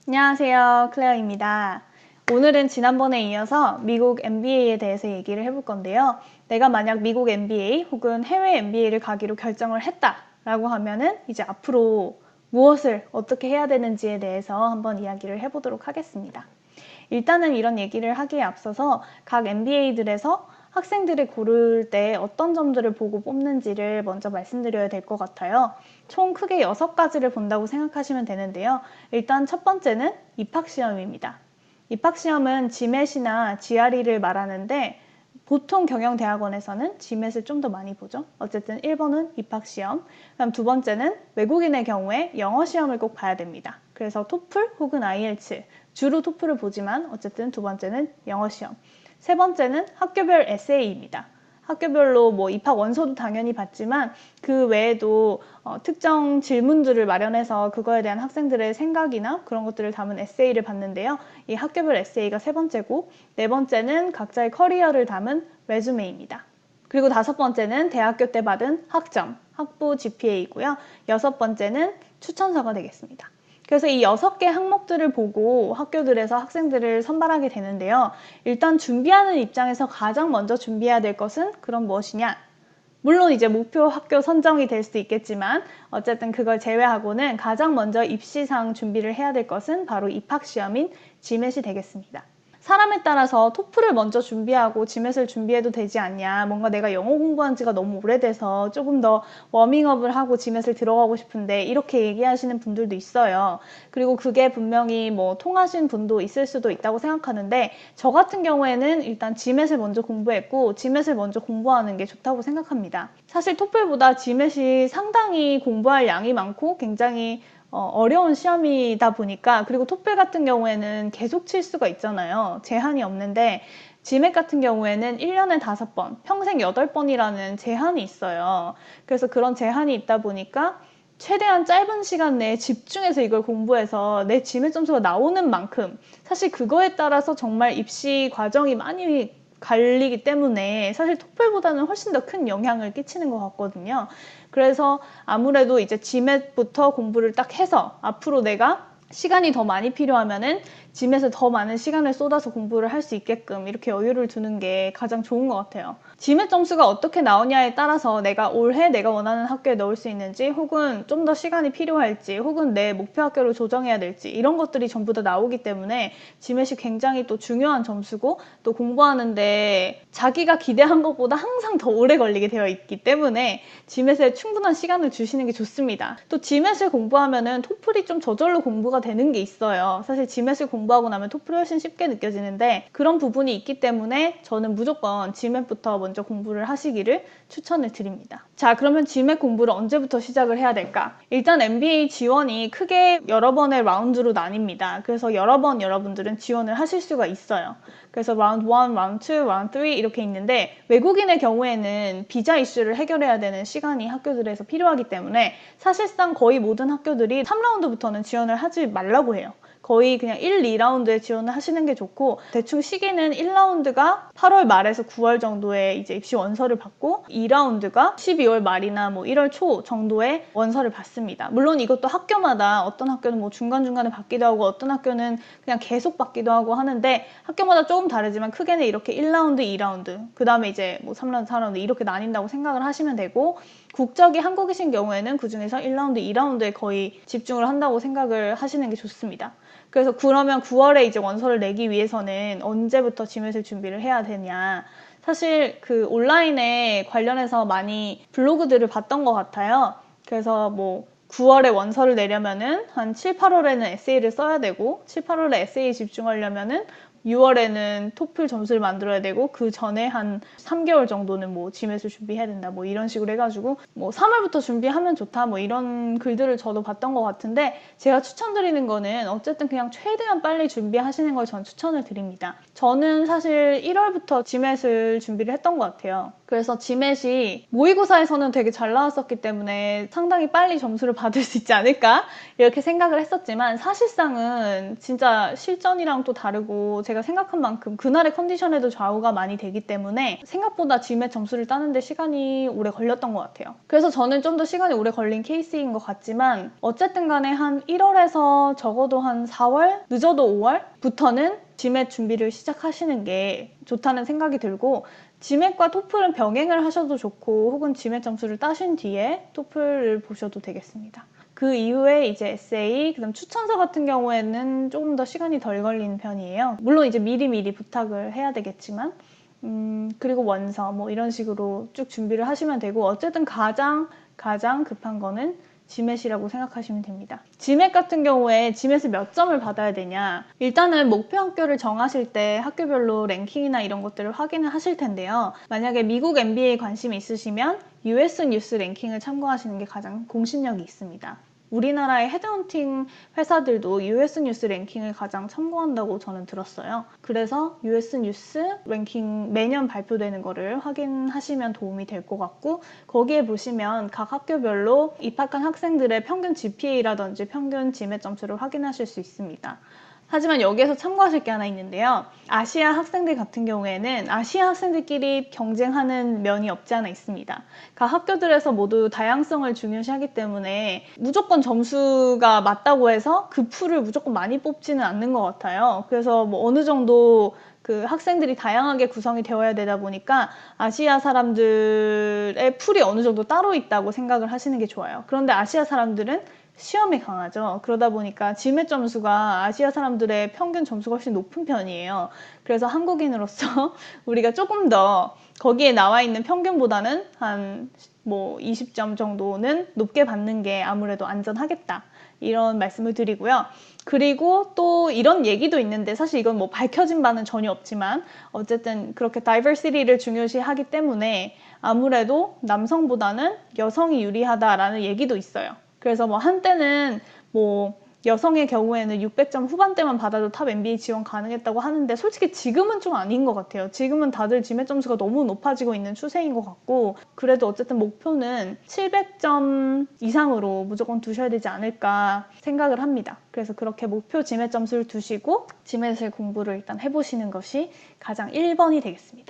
안녕하세요. 클레어입니다. 오늘은 지난번에 이어서 미국 MBA에 대해서 얘기를 해볼 건데요. 내가 만약 미국 MBA 혹은 해외 MBA를 가기로 결정을 했다라고 하면은 이제 앞으로 무엇을 어떻게 해야 되는지에 대해서 한번 이야기를 해보도록 하겠습니다. 일단은 이런 얘기를 하기에 앞서서 각 MBA들에서 학생들을 고를 때 어떤 점들을 보고 뽑는지를 먼저 말씀드려야 될 것 같아요. 총 크게 6가지를 본다고 생각하시면 되는데요. 일단 첫 번째는 입학시험입니다. 입학시험은 GMAT이나 GRE를 말하는데 보통 경영대학원에서는 GMAT을 좀 더 많이 보죠. 어쨌든 1번은 입학시험, 그럼 두 번째는 외국인의 경우에 영어시험을 꼭 봐야 됩니다. 그래서 토플 혹은 IELTS, 주로 토플을 보지만 어쨌든 두 번째는 영어시험. 세 번째는 학교별 에세이입니다. 학교별로 뭐 입학 원서도 당연히 받지만 그 외에도 특정 질문들을 마련해서 그거에 대한 학생들의 생각이나 그런 것들을 담은 에세이를 받는데요. 이 학교별 에세이가 세 번째고, 네 번째는 각자의 커리어를 담은 레주메입니다. 그리고 다섯 번째는 대학교 때 받은 학점, 학부 GPA이고요. 여섯 번째는 추천서가 되겠습니다. 그래서 이 6개 항목들을 보고 학교들에서 학생들을 선발하게 되는데요. 일단 준비하는 입장에서 가장 먼저 준비해야 될 것은 그럼 무엇이냐? 물론 이제 목표 학교 선정이 될 수도 있겠지만 어쨌든 그걸 제외하고는 가장 먼저 입시상 준비를 해야 될 것은 바로 입학시험인 GMAT이 되겠습니다. 사람에 따라서 토플을 먼저 준비하고 GMAT을 준비해도 되지 않냐, 뭔가 내가 영어 공부한 지가 너무 오래돼서 조금 더 워밍업을 하고 GMAT을 들어가고 싶은데 이렇게 얘기하시는 분들도 있어요. 그리고 그게 분명히 뭐 통하신 분도 있을 수도 있다고 생각하는데, 저 같은 경우에는 일단 GMAT을 먼저 공부했고 GMAT을 먼저 공부하는 게 좋다고 생각합니다. 사실 토플보다 GMAT이 상당히 공부할 양이 많고 굉장히 어려운 시험이다 보니까, 그리고 토플 같은 경우에는 계속 칠 수가 있잖아요. 제한이 없는데 GMAT 같은 경우에는 1년에 5번, 평생 8번이라는 제한이 있어요. 그래서 그런 제한이 있다 보니까 최대한 짧은 시간 내에 집중해서 이걸 공부해서 내 GMAT 점수가 나오는 만큼, 사실 그거에 따라서 정말 입시 과정이 많이 갈리기 때문에 사실 토플보다는 훨씬 더 큰 영향을 끼치는 것 같거든요. 그래서 아무래도 이제 GMAT부터 공부를 딱 해서 앞으로 내가 시간이 더 많이 필요하면은 GMAT에 더 많은 시간을 쏟아서 공부를 할 수 있게끔 이렇게 여유를 두는 게 가장 좋은 것 같아요. GMAT 점수가 어떻게 나오냐에 따라서 내가 올해 내가 원하는 학교에 넣을 수 있는지, 혹은 좀 더 시간이 필요할지, 혹은 내 목표 학교를 조정해야 될지, 이런 것들이 전부 다 나오기 때문에 GMAT이 굉장히 또 중요한 점수고, 또 공부하는데 자기가 기대한 것보다 항상 더 오래 걸리게 되어 있기 때문에 GMAT에 충분한 시간을 주시는 게 좋습니다. 또 GMAT을 공부하면은 토플이 좀 저절로 공부가 되는 게 있어요. 사실 GMAT을 공부하고 나면 토플이 훨씬 쉽게 느껴지는데 그런 부분이 있기 때문에 저는 무조건 GMAT부터 먼저 공부를 하시기를 추천을 드립니다. 자, 그러면 GMAT 공부를 언제부터 시작을 해야 될까? 일단 MBA 지원이 크게 여러 번의 라운드로 나뉩니다. 그래서 여러 번 여러분들은 지원을 하실 수가 있어요. 그래서 라운드 1, 라운드 2, 라운드 3 이렇게 있는데, 외국인의 경우에는 비자 이슈를 해결해야 되는 시간이 학교들에서 필요하기 때문에 사실상 거의 모든 학교들이 3라운드부터는 지원을 하지 말라고 해요. 거의 그냥 1, 2라운드에 지원을 하시는 게 좋고, 대충 시기는 1라운드가 8월 말에서 9월 정도에 이제 입시 원서를 받고, 2라운드가 12월 말이나 뭐 1월 초 정도에 원서를 받습니다. 물론 이것도 학교마다, 어떤 학교는 뭐 중간중간에 받기도 하고 어떤 학교는 그냥 계속 받기도 하고 하는데, 학교마다 조금 다르지만 크게는 이렇게 1라운드, 2라운드, 그 다음에 이제 뭐 3라운드, 4라운드 이렇게 나뉜다고 생각을 하시면 되고, 국적이 한국이신 경우에는 그 중에서 1라운드, 2라운드에 거의 집중을 한다고 생각을 하시는 게 좋습니다. 그래서 그러면 9월에 이제 원서를 내기 위해서는 언제부터 GMAT을 준비를 해야 되냐. 사실 그 온라인에 관련해서 많이 블로그들을 봤던 것 같아요. 그래서 뭐 9월에 원서를 내려면은 한 7, 8월에는 에세이를 써야 되고, 7, 8월에 에세이 집중하려면은 6월에는 토플 점수를 만들어야 되고, 그 전에 한 3개월 정도는 뭐 GMAT을 준비해야 된다, 뭐 이런 식으로 해가지고 뭐 3월부터 준비하면 좋다, 뭐 이런 글들을 저도 봤던 것 같은데, 제가 추천드리는 거는 어쨌든 그냥 최대한 빨리 준비하시는 걸 전 추천을 드립니다. 저는 사실 1월부터 GMAT을 준비를 했던 것 같아요. 그래서 GMAT이 모의고사에서는 되게 잘 나왔었기 때문에 상당히 빨리 점수를 받을 수 있지 않을까 이렇게 생각을 했었지만 사실상은 진짜 실전이랑 또 다르고 제가 생각한 만큼 그날의 컨디션에도 좌우가 많이 되기 때문에 생각보다 GMAT 점수를 따는데 시간이 오래 걸렸던 것 같아요. 그래서 저는 좀 더 시간이 오래 걸린 케이스인 것 같지만 어쨌든 간에 한 1월에서 적어도 한 4월, 늦어도 5월부터는 GMAT 준비를 시작하시는 게 좋다는 생각이 들고 GMAT과 토플은 병행을 하셔도 좋고 혹은 GMAT 점수를 따신 뒤에 토플을 보셔도 되겠습니다. 그 이후에 이제 에세이, 그다음 추천서 같은 경우에는 조금 더 시간이 덜 걸리는 편이에요. 물론 이제 미리미리 부탁을 해야 되겠지만 그리고 원서 뭐 이런 식으로 쭉 준비를 하시면 되고 어쨌든 가장 급한 거는 GMAT이라고 생각하시면 됩니다. GMAT 같은 경우에 GMAT을 몇 점을 받아야 되냐? 일단은 목표 학교를 정하실 때 학교별로 랭킹이나 이런 것들을 확인을 하실 텐데요. 만약에 미국 MBA 관심이 있으시면 US 뉴스 랭킹을 참고하시는 게 가장 공신력이 있습니다. 우리나라의 헤드헌팅 회사들도 US 뉴스 랭킹을 가장 참고한다고 저는 들었어요. 그래서 US 뉴스 랭킹 매년 발표되는 거를 확인하시면 도움이 될 것 같고 거기에 보시면 각 학교별로 입학한 학생들의 평균 GPA라든지 평균 GMAT 점수를 확인하실 수 있습니다. 하지만 여기에서 참고하실 게 하나 있는데요. 아시아 학생들 같은 경우에는 아시아 학생들끼리 경쟁하는 면이 없지 않아 있습니다. 각 학교들에서 모두 다양성을 중요시하기 때문에 무조건 점수가 맞다고 해서 그 풀을 무조건 많이 뽑지는 않는 것 같아요. 그래서 뭐 어느 정도 그 학생들이 다양하게 구성이 되어야 되다 보니까 아시아 사람들의 풀이 어느 정도 따로 있다고 생각을 하시는 게 좋아요. 그런데 아시아 사람들은 시험에 강하죠. 그러다 보니까 GMAT 점수가 아시아 사람들의 평균 점수가 훨씬 높은 편이에요. 그래서 한국인으로서 우리가 조금 더 거기에 나와 있는 평균보다는 한 뭐 20점 정도는 높게 받는 게 아무래도 안전하겠다. 이런 말씀을 드리고요. 그리고 또 이런 얘기도 있는데 사실 이건 뭐 밝혀진 바는 전혀 없지만 어쨌든 그렇게 다이버시티를 중요시하기 때문에 아무래도 남성보다는 여성이 유리하다라는 얘기도 있어요. 그래서 뭐 한때는 뭐 여성의 경우에는 600점 후반대만 받아도 탑 MBA 지원 가능했다고 하는데 솔직히 지금은 좀 아닌 것 같아요. 지금은 다들 GMAT 점수가 너무 높아지고 있는 추세인 것 같고 그래도 어쨌든 목표는 700점 이상으로 무조건 두셔야 되지 않을까 생각을 합니다. 그래서 그렇게 목표 GMAT 점수를 두시고 GMAT을 공부를 일단 해보시는 것이 가장 1번이 되겠습니다.